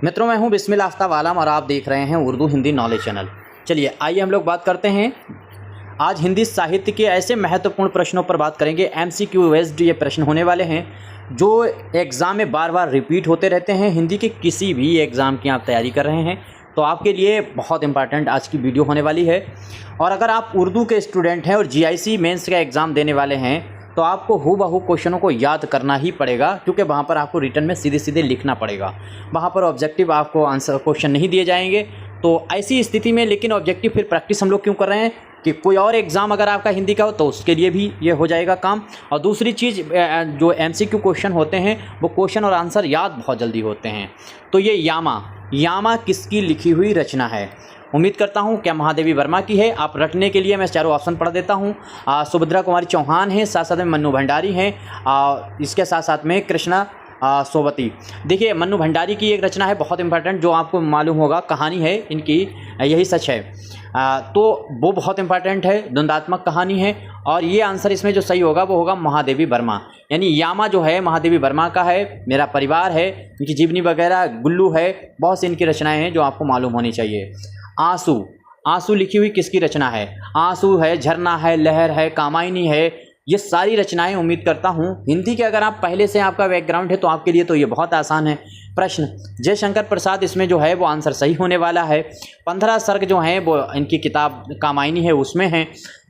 मित्रों, मैं हूं बिस्मिल्लाह आफ्ताब आलम और आप देख रहे हैं उर्दू हिंदी नॉलेज चैनल। चलिए आइए हम लोग बात करते हैं। आज हिंदी साहित्य के ऐसे महत्वपूर्ण प्रश्नों पर बात करेंगे। MCQ बेस्ड ये प्रश्न होने वाले हैं जो एग्ज़ाम में बार बार रिपीट होते रहते हैं। हिंदी के किसी भी एग्ज़ाम की आप तैयारी कर रहे हैं तो आपके लिए बहुत इंपॉर्टेंट आज की वीडियो होने वाली है। और अगर आप उर्दू के स्टूडेंट हैं और GIC मेंस का एग्ज़ाम देने वाले हैं तो आपको हूबहू क्वेश्चनों को याद करना ही पड़ेगा, क्योंकि वहाँ पर आपको रिटर्न में सीधे सीधे लिखना पड़ेगा। वहाँ पर ऑब्जेक्टिव आपको आंसर क्वेश्चन नहीं दिए जाएंगे। तो ऐसी स्थिति में लेकिन ऑब्जेक्टिव फिर प्रैक्टिस हम लोग क्यों कर रहे हैं कि कोई और एग्ज़ाम अगर आपका हिंदी का हो तो उसके लिए भी ये हो जाएगा काम। और दूसरी चीज़, जो MCQ क्वेश्चन होते हैं वो क्वेश्चन और आंसर याद बहुत जल्दी होते हैं। तो ये यामा किसकी लिखी हुई रचना है? उम्मीद करता हूँ क्या महादेवी वर्मा की है। आप रटने के लिए मैं चारों ऑप्शन पढ़ देता हूँ। सुभद्रा कुमारी चौहान हैं, साथ साथ में मन्नू भंडारी हैं, इसके साथ साथ में कृष्णा सोवती। देखिए, मन्नू भंडारी की एक रचना है बहुत इंपॉर्टेंट, जो आपको मालूम होगा, कहानी है इनकी यही सच है। तो वो बहुत इंपॉर्टेंट है, द्वंदात्मक कहानी है। और ये आंसर इसमें जो सही होगा वो होगा महादेवी वर्मा। यानी यामा जो है महादेवी वर्मा का है, मेरा परिवार है, इनकी जीवनी वगैरह, गुल्लू है, बहुत सी इनकी रचनाएं हैं जो आपको मालूम होनी चाहिए। आंसू लिखी हुई किसकी रचना है? आंसू है, झरना है, लहर है, कामायनी है। ये सारी रचनाएं उम्मीद करता हूँ हिंदी के अगर आप पहले से आपका बैकग्राउंड है तो आपके लिए तो ये बहुत आसान है प्रश्न। जयशंकर प्रसाद इसमें जो है वो आंसर सही होने वाला है। 15 सर्ग जो हैं वो इनकी किताब कामायनी है उसमें हैं।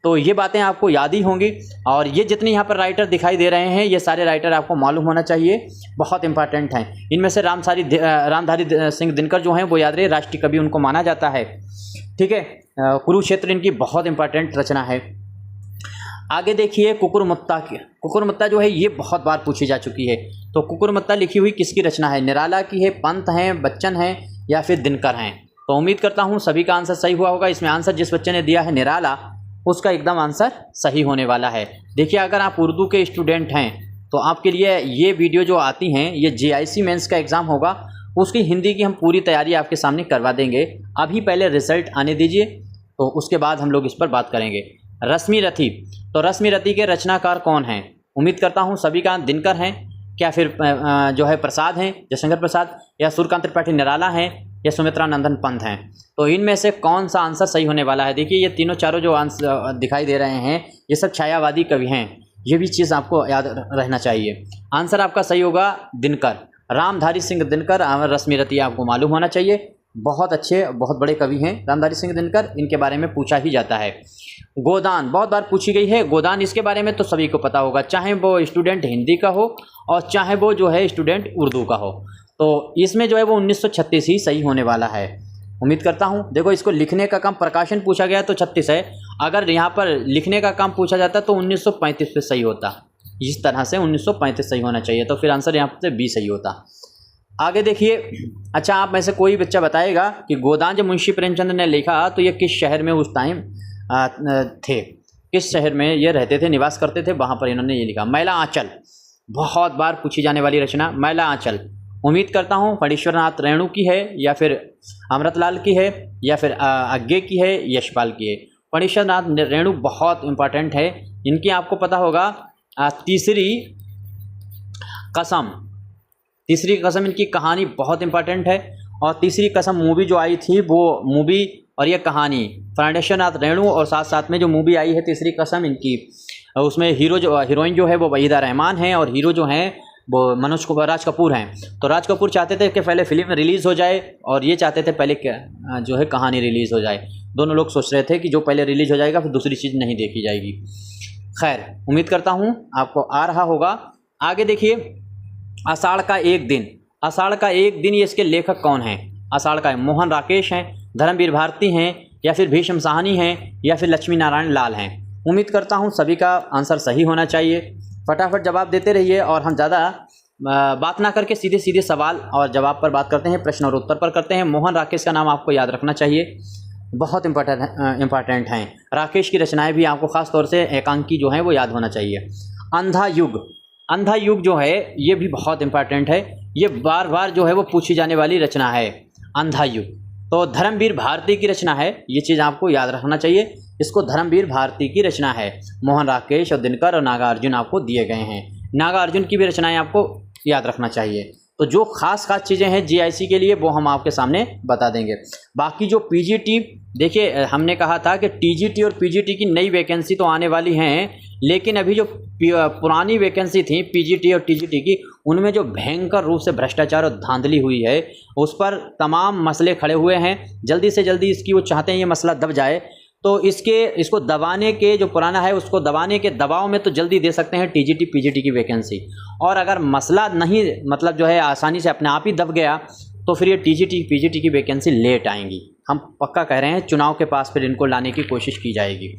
तो ये बातें आपको याद ही होंगी। और ये जितने यहाँ पर राइटर दिखाई दे रहे हैं ये सारे राइटर आपको मालूम होना चाहिए, बहुत इंपॉर्टेंट हैं। इनमें से रामधारी सिंह दिनकर जो हैं वो याद रहे, राष्ट्रीय कवि उनको माना जाता है। ठीक है, कुरुक्षेत्र इनकी बहुत इंपॉर्टेंट रचना है। आगे देखिए, कुकुरमुत्ता जो है ये बहुत बार पूछी जा चुकी है। तो कुकुरमुत्ता लिखी हुई किसकी रचना है? निराला की है, पंत हैं, बच्चन हैं या फिर दिनकर हैं? तो उम्मीद करता हूँ सभी का आंसर सही हुआ होगा। इसमें आंसर जिस बच्चे ने दिया है निराला, उसका एकदम आंसर सही होने वाला है। देखिए, अगर आप उर्दू के स्टूडेंट हैं तो आपके लिए ये वीडियो जो आती हैं, ये GIC मेंस का एग्ज़ाम होगा, उसकी हिंदी की हम पूरी तैयारी आपके सामने करवा देंगे। अभी पहले रिजल्ट आने दीजिए, तो उसके बाद हम लोग इस पर बात करेंगे। रश्मि रथी, तो रश्मि रथी के रचनाकार कौन हैं? उम्मीद करता हूँ सभी का दिनकर हैं, क्या फिर जो है प्रसाद हैं, जयशंकर प्रसाद, या सूर्यकांत त्रिपाठी निराला हैं, या सुमित्रा नंदन पंत हैं? तो इनमें से कौन सा आंसर सही होने वाला है? देखिए, ये तीनों चारों जो आंसर दिखाई दे रहे हैं ये सब छायावादी कवि हैं। ये भी चीज़ आपको याद रहना चाहिए। आंसर आपका सही होगा दिनकर, रामधारी सिंह दिनकर। रश्मि रथी आपको मालूम होना चाहिए, बहुत अच्छे बहुत बड़े कवि हैं रामधारी सिंह दिनकर, इनके बारे में पूछा ही जाता है। गोदान बहुत बार पूछी गई है। गोदान इसके बारे में तो सभी को पता होगा, चाहे वो स्टूडेंट हिंदी का हो और चाहे वो जो है स्टूडेंट उर्दू का हो। तो इसमें जो है वो 1936 ही सही होने वाला है। उम्मीद करता हूँ। देखो, इसको लिखने का काम, प्रकाशन पूछा गया तो 36 है, अगर यहाँ पर लिखने का काम पूछा जाता तो 1935 पे सही होता। इस तरह से 1935 सही होना चाहिए, तो फिर आंसर यहाँ से B सही होता। आगे देखिए, अच्छा, आप में से कोई बच्चा बताएगा कि गोदान जब मुंशी प्रेमचंद ने लिखा तो ये किस शहर में उस टाइम थे, किस शहर में ये रहते थे, निवास करते थे, वहाँ पर इन्होंने ये लिखा। मैला आंचल बहुत बार पूछी जाने वाली रचना, मैला आंचल। उम्मीद करता हूँ फणीश्वरनाथ रेणु की है, या फिर अमृतलाल की है, या फिर आज्ञे की है, यशपाल की है। फणीश्वरनाथ रेणु बहुत इंपॉर्टेंट है। इनकी आपको पता होगा तीसरी कसम इनकी कहानी बहुत इंपॉर्टेंट है। और तीसरी कसम मूवी जो आई थी, वो मूवी और ये कहानी, फणीश्वरनाथ रेणु, और साथ साथ में जो मूवी आई है तीसरी कसम इनकी, उसमें हीरोइन जो है वो वहीदा रहमान है, और हीरो जो हैं वो राज कपूर हैं। तो राज कपूर चाहते थे कि पहले फिल्म रिलीज़ हो जाए, और ये चाहते थे पहले जो है कहानी रिलीज़ हो जाए। दोनों लोग सोच रहे थे कि जो पहले रिलीज़ हो जाएगा फिर दूसरी चीज़ नहीं देखी जाएगी। खैर, उम्मीद करता हूँ आपको आ रहा होगा। आगे देखिए, आषाढ़ का एक दिन, ये इसके लेखक कौन हैं? आषाढ़ का मोहन राकेश हैं, धर्मवीर भारती हैं, या फिर भीष्म साहनी हैं, या फिर लक्ष्मी नारायण लाल हैं? उम्मीद करता हूँ सभी का आंसर सही होना चाहिए। फटाफट जवाब देते रहिए, और हम ज़्यादा बात ना करके सीधे सीधे सवाल और जवाब पर बात करते हैं, प्रश्न और उत्तर पर करते हैं। मोहन राकेश का नाम आपको याद रखना चाहिए, बहुत इंपॉर्टेंट हैं। राकेश की रचनाएं भी आपको ख़ास तौर से एकांकी जो हैं वो याद होना चाहिए। अंधा युग जो है ये भी बहुत इंपॉर्टेंट है, ये बार बार जो है वो पूछी जाने वाली रचना है, अंधा युग। तो धर्मवीर भारती की रचना है, ये चीज़ आपको याद रखना चाहिए। इसको धर्मवीर भारती की रचना है। मोहन राकेश और दिनकर और नागार्जुन आपको दिए गए हैं। नागार्जुन की भी रचनाएं आपको याद रखना चाहिए। तो जो खास चीज़ें हैं जीआईसी के लिए वो हम आपके सामने बता देंगे। बाकी जो पीजीटी, देखिए हमने कहा था कि टीजीटी और पीजीटी की नई वैकेंसी तो आने वाली हैं, लेकिन अभी जो पुरानी वैकेंसी थी पीजीटी और टीजीटी की, उनमें जो भयंकर रूप से भ्रष्टाचार और धांधली हुई है, उस पर तमाम मसले खड़े हुए हैं। जल्दी से जल्दी इसकी वो चाहते हैं ये मसला दब जाए, तो इसको दबाने के, जो पुराना है उसको दबाने के दबाव में तो जल्दी दे सकते हैं टीजीटी पीजीटी की वैकेंसी। और अगर मसला नहीं मतलब जो है आसानी से अपने आप ही दब गया, तो फिर ये टीजीटी पीजीटी की वैकेंसी लेट आएंगी। हम पक्का कह रहे हैं चुनाव के पास फिर इनको लाने की कोशिश की जाएगी।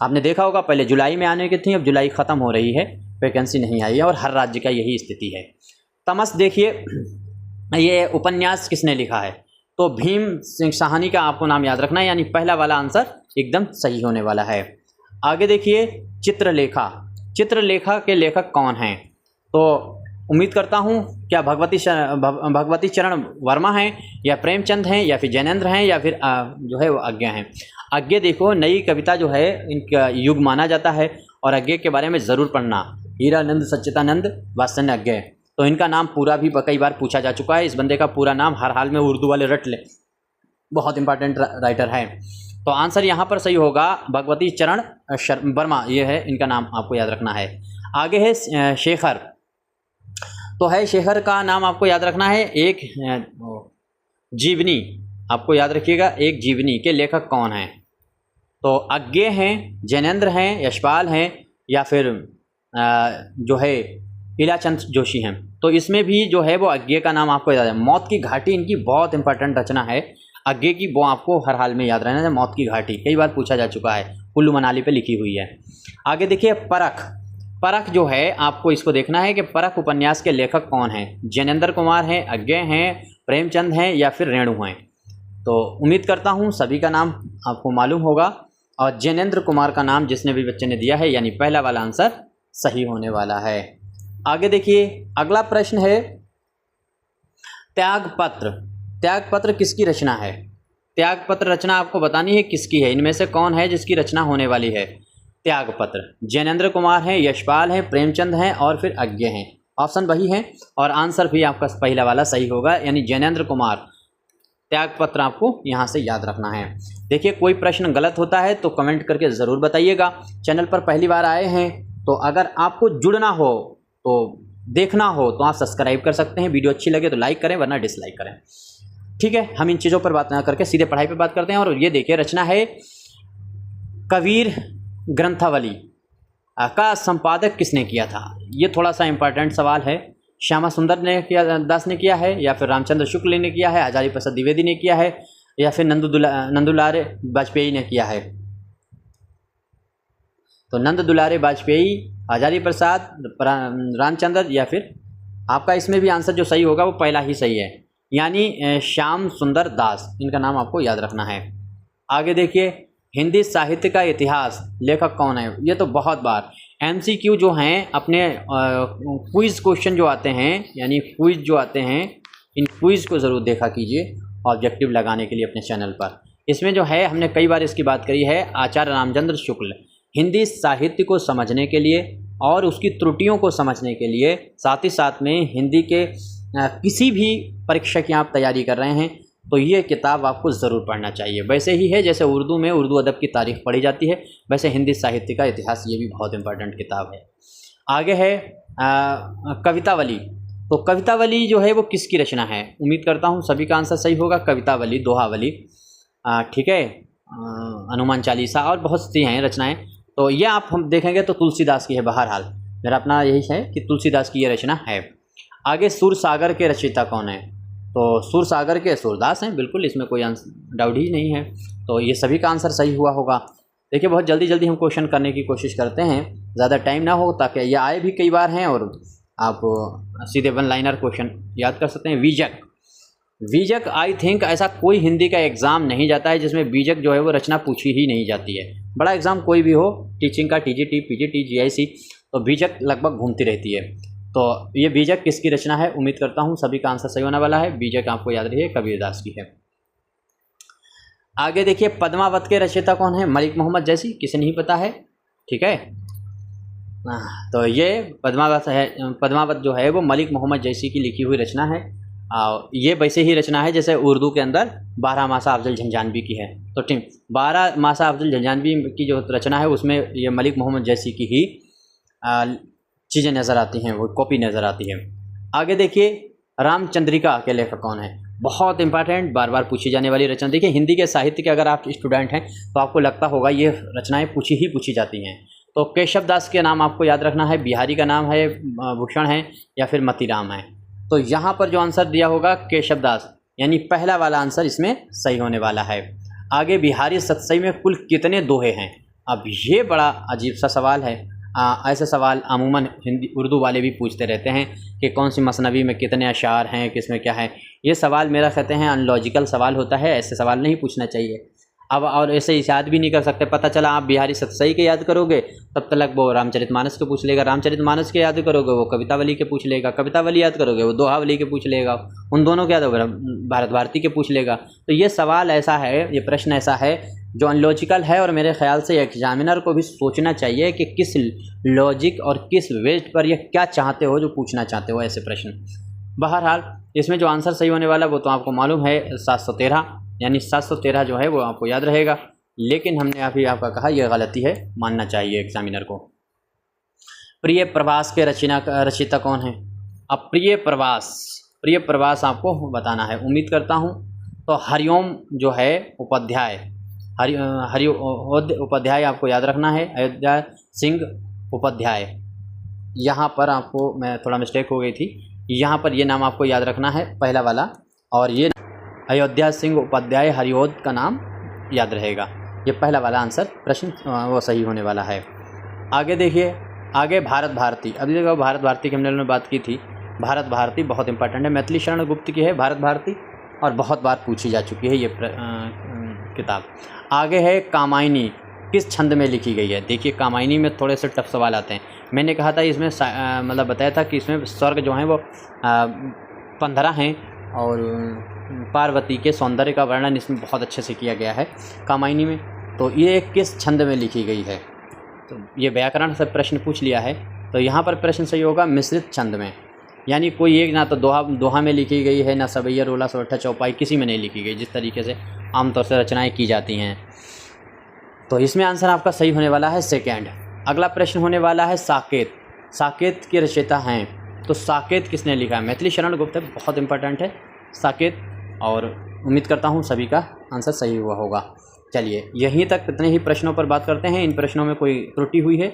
आपने देखा होगा पहले जुलाई में आने की थी, अब जुलाई ख़त्म हो रही है, वैकेंसी नहीं आई है, और हर राज्य का यही स्थिति है। तमस देखिए, ये उपन्यास किसने लिखा है? तो भीम सिंह साहनी का आपको नाम याद रखना है, यानी पहला वाला आंसर एकदम सही होने वाला है। आगे देखिए, चित्रलेखा के लेखक कौन हैं? तो उम्मीद करता हूँ क्या भगवती चरण वर्मा हैं, या प्रेमचंद हैं, या फिर जैनेंद्र हैं, या फिर जो है वो अज्ञे हैं। अज्ञे देखो, नई कविता जो है इनका युग माना जाता है, और अज्ञे के बारे में ज़रूर पढ़ना, हीरानंद सच्चिदानंद वात्सल्य अज्ञे। तो इनका नाम पूरा भी कई बार पूछा जा चुका है। इस बंदे का पूरा नाम हर हाल में उर्दू वाले रट ले, बहुत इंपॉर्टेंट राइटर है। तो आंसर यहाँ पर सही होगा भगवती चरण वर्मा, ये है इनका नाम, आपको याद रखना है। आगे है शेखर, तो है शेखर का नाम आपको याद रखना है। एक जीवनी, आपको याद रखिएगा, एक जीवनी के लेखक कौन हैं? तो अज्ञे हैं, जैनेंद्र हैं, यशपाल हैं, या फिर जो है इलाचंद जोशी हैं। तो इसमें भी जो है वो अज्ञे का नाम आपको याद है। मौत की घाटी इनकी बहुत इंपॉर्टेंट रचना है अज्ञे की, वो आपको हर हाल में याद रहना है। मौत की घाटी कई बार पूछा जा चुका है, कुल्लू मनाली पे लिखी हुई है। आगे देखिए, परख जो है आपको इसको देखना है कि परख उपन्यास के लेखक कौन हैं? जैनेंद्र कुमार हैं, अज्ञे हैं, प्रेमचंद हैं, या फिर रेणु हैं। तो उम्मीद करता हूँ सभी का नाम आपको मालूम होगा, और जैनेंद्र कुमार का नाम जिसने भी बच्चे ने दिया है, यानी पहला वाला आंसर सही होने वाला है। आगे देखिए, अगला प्रश्न है त्यागपत्र। त्यागपत्र किसकी रचना है? त्यागपत्र रचना आपको बतानी है किसकी है, इनमें से कौन है जिसकी रचना होने वाली है त्यागपत्र? जैनेंद्र कुमार हैं, यशपाल हैं, प्रेमचंद हैं, और फिर अज्ञे हैं। ऑप्शन वही है, और आंसर भी आपका पहला वाला सही होगा, यानी जैनेंद्र कुमार। त्यागपत्र आपको यहाँ से याद रखना है। देखिए, कोई प्रश्न गलत होता है तो कमेंट करके ज़रूर बताइएगा। चैनल पर पहली बार आए हैं तो अगर आपको जुड़ना हो, तो देखना हो, तो आप सब्सक्राइब कर सकते हैं। वीडियो अच्छी लगे तो लाइक करें, वरना डिसलाइक करें। ठीक है, हम इन चीज़ों पर बात ना करके सीधे पढ़ाई पर बात करते हैं। और ये देखिए, रचना है कबीर ग्रंथावली का संपादक किसने किया था? ये थोड़ा सा इंपॉर्टेंट सवाल है। श्यामा सुंदर दास ने किया है, या फिर रामचंद्र शुक्ल ने किया है, हजारी प्रसाद द्विवेदी ने किया है, या फिर नंद दुलारे वाजपेयी ने किया है? तो नंद दुलारे वाजपेयी, हजारी प्रसाद, रामचंद्र, या फिर आपका इसमें भी आंसर जो सही होगा वो पहला ही सही है, यानी श्याम सुंदर दास। इनका नाम आपको याद रखना है। आगे देखिए, हिंदी साहित्य का इतिहास लेखक कौन है? ये तो बहुत बार एमसीक्यू जो हैं, अपने क्विज़ क्वेश्चन जो आते हैं, यानी क्विज़ जो आते हैं, इन क्विज़ को ज़रूर देखा कीजिए ऑब्जेक्टिव लगाने के लिए अपने चैनल पर। इसमें जो है, हमने कई बार इसकी बात करी है, आचार्य रामचंद्र शुक्ल हिंदी साहित्य को समझने के लिए और उसकी त्रुटियों को समझने के लिए, साथ ही साथ में हिंदी के किसी भी परीक्षा की आप तैयारी कर रहे हैं तो ये किताब आपको ज़रूर पढ़ना चाहिए। वैसे ही है जैसे उर्दू में उर्दू अदब की तारीख़ पढ़ी जाती है, वैसे हिंदी साहित्य का इतिहास ये भी बहुत इंपॉर्टेंट किताब है। आगे है कवितावली। तो कवितावली जो है वो किसकी रचना है? उम्मीद करता हूँ सभी का आंसर सही होगा। कवितावली, दोहावली, ठीक है, हनुमान चालीसा और बहुत सी हैं रचनाएँ। तो ये आप हम देखेंगे तो तुलसीदास की है। बहरहाल मेरा अपना यही है कि तुलसीदास की ये रचना है। आगे सूरसागर के रचयिता कौन है? तो सूरसागर के सूरदास हैं, बिल्कुल, इसमें कोई डाउट ही नहीं है। तो ये सभी का आंसर सही हुआ होगा। देखिए, बहुत जल्दी जल्दी हम क्वेश्चन करने की कोशिश करते हैं, ज़्यादा टाइम ना हो, ताकि ये आए भी कई बार हैं और आप सीधे वन लाइनर क्वेश्चन याद कर सकते हैं। बीजक आई थिंक ऐसा कोई हिंदी का एग्ज़ाम नहीं जाता है जिसमें बीजक जो है वो रचना पूछी ही नहीं जाती है। बड़ा एग्ज़ाम कोई भी हो, टीचिंग का, टीजीटी, पीजीटी, जीआईसी, तो बीजक लगभग घूमती रहती है। तो ये बीजक किसकी रचना है? उम्मीद करता हूँ सभी का आंसर सही होने वाला है। बीजक आपको याद रहिए कबीरदास की है। आगे देखिए, पद्मावत के रचयिता कौन है? मलिक मोहम्मद जैसी, किसे नहीं पता है? ठीक है, तो ये पद्मावत है, पद्मावत जो है वो मलिक मोहम्मद जैसी की लिखी हुई रचना है। ये वैसे ही रचना है जैसे उर्दू के अंदर बारहमासा अफजल झंझानवी की है। तो ठीक, बारहमासा अफजल झंझानवी की जो रचना है उसमें ये मलिक मोहम्मद जैसी की ही चीज़ें नज़र आती हैं, वो कॉपी नज़र आती है। आगे देखिए, रामचंद्रिका के लेखक कौन है? बहुत इंपॉर्टेंट, बार बार पूछी जाने वाली रचना। देखिए, हिंदी के साहित्य के अगर आप स्टूडेंट हैं तो आपको लगता होगा ये रचनाएं पूछी जाती हैं। तो केशव दास के नाम आपको याद रखना है, बिहारी का नाम है भूषण है या फिर मतीराम है। तो यहाँ पर जो आंसर दिया होगा केशव दास, यानी पहला वाला आंसर इसमें सही होने वाला है। आगे, बिहारी सतसई में कुल कितने दोहे हैं? अब ये बड़ा अजीब सा सवाल है। ऐसे सवाल अमूमन हिंदी उर्दू वाले भी पूछते रहते हैं कि कौन सी मसनवी में कितने अशार हैं, किसमें क्या है। ये सवाल मेरा कहते हैं अनलॉजिकल सवाल होता है, ऐसे सवाल नहीं पूछना चाहिए। अब और ऐसे याद भी नहीं कर सकते। पता चला आप बिहारी सतसई के याद करोगे तब तक वो रामचरितमानस के पूछ लेगा, रामचरितमानस के याद करोगे वो कवितावली के पूछ लेगा, कवितावली याद करोगे वो दोहावली के पूछ लेगा, उन दोनों के याद होगा भारत भारती के पूछ लेगा। तो ये सवाल ऐसा है, ये प्रश्न ऐसा है जो अनलॉजिकल है, और मेरे ख्याल से एग्जामिनर को भी सोचना चाहिए कि किस लॉजिक और किस वेट पर यह क्या चाहते हो जो पूछना चाहते हो ऐसे प्रश्न। बहरहाल इसमें जो आंसर सही होने वाला वो तो आपको मालूम है 713, यानी 713 जो है वो आपको याद रहेगा। लेकिन हमने अभी आपका कहा यह गलती है, मानना चाहिए एग्जामिनर को। प्रिय प्रवास के रचयिता कौन है? अब प्रिय प्रवास आपको बताना है, उम्मीद करता हूँ। तो हरिओम जो है उपाध्याय, हरि उपाध्याय आपको याद रखना है, अयोध्या सिंह उपाध्याय। यहाँ पर आपको मैं थोड़ा मिस्टेक हो गई थी, यहाँ पर ये नाम आपको याद रखना है पहला वाला, और ये अयोध्या सिंह उपाध्याय हरिओद का नाम याद रहेगा। ये पहला वाला आंसर प्रश्न वो सही होने वाला है। आगे देखिए, आगे भारत भारती। अभी देखो भारत भारती की हमने बात की थी। भारत भारती बहुत इंपॉर्टेंट है, मैथिली शरण गुप्त की है भारत भारती, और बहुत बार पूछी जा चुकी है ये किताब। आगे है कामायनी, किस छंद में लिखी गई है? देखिए, कामायनी में थोड़े से टफ सवाल आते हैं। मैंने कहा था इसमें मतलब बताया था कि इसमें स्वर्ग जो हैं वो 15 हैं, और पार्वती के सौंदर्य का वर्णन इसमें बहुत अच्छे से किया गया है कामायनी में। तो ये किस छंद में लिखी गई है? तो ये व्याकरण से प्रश्न पूछ लिया है, तो यहाँ पर प्रश्न सही होगा मिश्रित छंद में, यानी कोई एक ना तो दोहा में लिखी गई है, ना सवैया रोला सोरठा चौपाई, किसी में नहीं लिखी गई, जिस तरीके से आमतौर से रचनाएं की जाती हैं। तो इसमें आंसर आपका सही होने वाला है सेकेंड। अगला प्रश्न होने वाला है साकेत। साकेत के रचयिता हैं, तो साकेत किसने लिखा है? मैथिली शरण गुप्त है, बहुत इंपॉर्टेंट है साकेत, और उम्मीद करता हूँ सभी का आंसर सही हुआ होगा। चलिए, यहीं तक इतने ही प्रश्नों पर बात करते हैं। इन प्रश्नों में कोई त्रुटि हुई है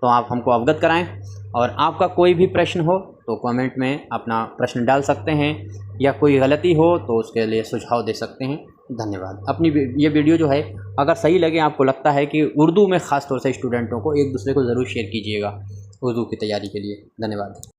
तो आप हमको अवगत कराएं, और आपका कोई भी प्रश्न हो तो कमेंट में अपना प्रश्न डाल सकते हैं, या कोई गलती हो तो उसके लिए सुझाव दे सकते हैं। धन्यवाद। अपनी ये वीडियो जो है अगर सही लगे, आपको लगता है कि उर्दू में ख़ास तौर से स्टूडेंटों को एक दूसरे को ज़रूर शेयर कीजिएगा उर्दू की तैयारी के लिए। धन्यवाद।